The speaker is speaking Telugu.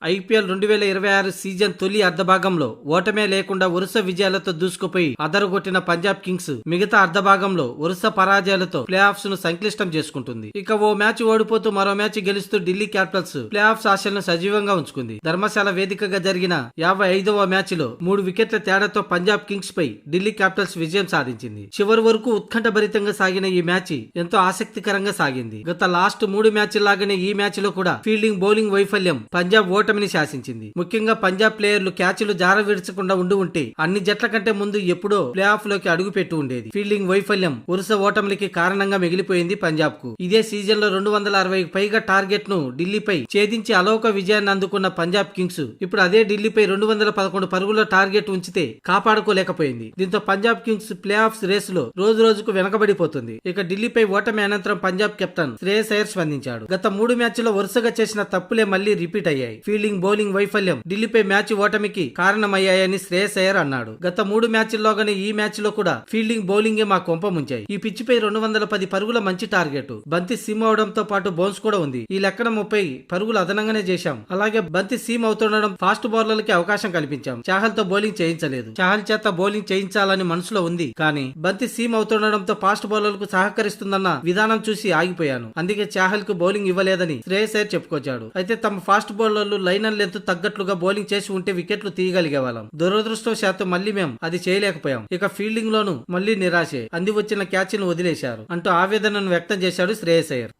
ఐపీఎల్ 2026 సీజన్ తొలి అర్ధభాగంలో ఓటమే లేకుండా వరుస విజయాలతో దూసుకుపోయి అదరగొట్టిన పంజాబ్ కింగ్స్ మిగతా అర్ధభాగంలో వరుస పరాజయాలతో ప్లే ఆఫ్స్ ను సంక్లిష్టం చేసుకుంటుంది. ఇక ఓ మ్యాచ్ ఓడిపోతూ మరో మ్యాచ్ గెలుస్తూ ఢిల్లీ క్యాపిటల్స్ ప్లే ఆఫ్స్ ఆశలను సజీవంగా ఉంచుకుంది. ధర్మశాల వేదికగా జరిగిన 55వ మ్యాచ్ లో 3 వికెట్ల తేడాతో పంజాబ్ కింగ్స్ పై ఢిల్లీ క్యాపిటల్స్ విజయం సాధించింది. చివరి వరకు ఉత్కంఠభరితంగా సాగిన ఈ మ్యాచ్ ఎంతో ఆసక్తికరంగా సాగింది. గత లాస్ట్ 3 మ్యాచ్ లాగానే ఈ మ్యాచ్ లో కూడా ఫీల్డింగ్ బౌలింగ్ వైఫల్యం పంజాబ్ ఓటమిని శాసించింది. ముఖ్యంగా పంజాబ్ ప్లేయర్లు క్యాచ్లు జార విడచకుండా ఉంటే అన్ని జట్ల కంటే ముందు ఎప్పుడో ప్లే ఆఫ్ లోకి అడుగు పెట్టి ఉండేది. ఫీల్డింగ్ వైఫల్యం వరుస ఓటమికి కారణంగా మిగిలిపోయింది పంజాబ్ కు. ఇదే సీజన్ లో 260కి పైగా టార్గెట్ ను ఢిల్లీపై ఛేదించి అలౌక విజయాన్ని అందుకున్న పంజాబ్ కింగ్స్ ఇప్పుడు అదే ఢిల్లీపై 211 పరుగుల టార్గెట్ ఉంచితే కాపాడుకోలేకపోయింది. దీంతో Punjab Kings play offs race లో రోజు రోజుకు వెనకబడిపోతుంది. ఇక ఢిల్లీపై ఓటమి అనంతరం పంజాబ్ కెప్టెన్ శ్రేయస్ అయ్యర్ స్పందించాడు. గత 3 మ్యాచ్ల్లో వరుసగా చేసిన తప్పులే మళ్లీ రిపీట్ అయ్యాయి. ఫీల్డింగ్ బౌలింగ్ వైఫల్యం ఢిల్లీపై మ్యాచ్ ఓటమికి కారణమయ్యాయని శ్రేయస్ అయ్యర్ అన్నాడు. గత 3 మ్యాచ్ల్లోగానే ఈ మ్యాచ్ లో కూడా ఫీల్డింగ్ బౌలింగే మా కొంప ముంచాయి. ఈ పిచ్ పై 210 పరుగుల మంచి టార్గెట్. బంతి సీమ్ అవడంతో పాటు బౌన్స్ కూడా ఉంది. ఈ లెక్కన 30 పరుగులు అదనంగానే చేశాం. అలాగే బంతి సీమ్ అవుతుండడం ఫాస్ట్ బౌలర్లకి అవకాశం కల్పించాం. చాహల్ తో బౌలింగ్ చేయించలేదు. చాహల్ చేత బౌలింగ్ చేయించాలని మనసులో ఉంది, కానీ బంతి సీమ్ అవుతుండడంతో ఫాస్ట్ బౌలర్లకు సహకరిస్తుందన్న విధానం చూసి ఆగిపోయాను. అందుకే చాహల్ కు బౌలింగ్ ఇవ్వలేదని శ్రేయస్ అయ్యర్ చెప్పుకొచ్చాడు. అయితే తమ ఫాస్ట్ బౌలర్లు లైనర్ లెంత్ తగ్గట్లుగా బౌలింగ్ చేసి ఉంటే వికెట్లు తీయగలిగే వాళ్ళం. దురదృష్టవశాత్తు మళ్లీ మేం అది చేయలేకపోయాం. ఇక ఫీల్డింగ్ లోనూ మళ్లీ నిరాశే. అంది వచ్చిన క్యాచ్ ను వదిలేశారు అంటూ ఆవేదనను వ్యక్తం చేశాడు శ్రేయస్ అయ్యర్.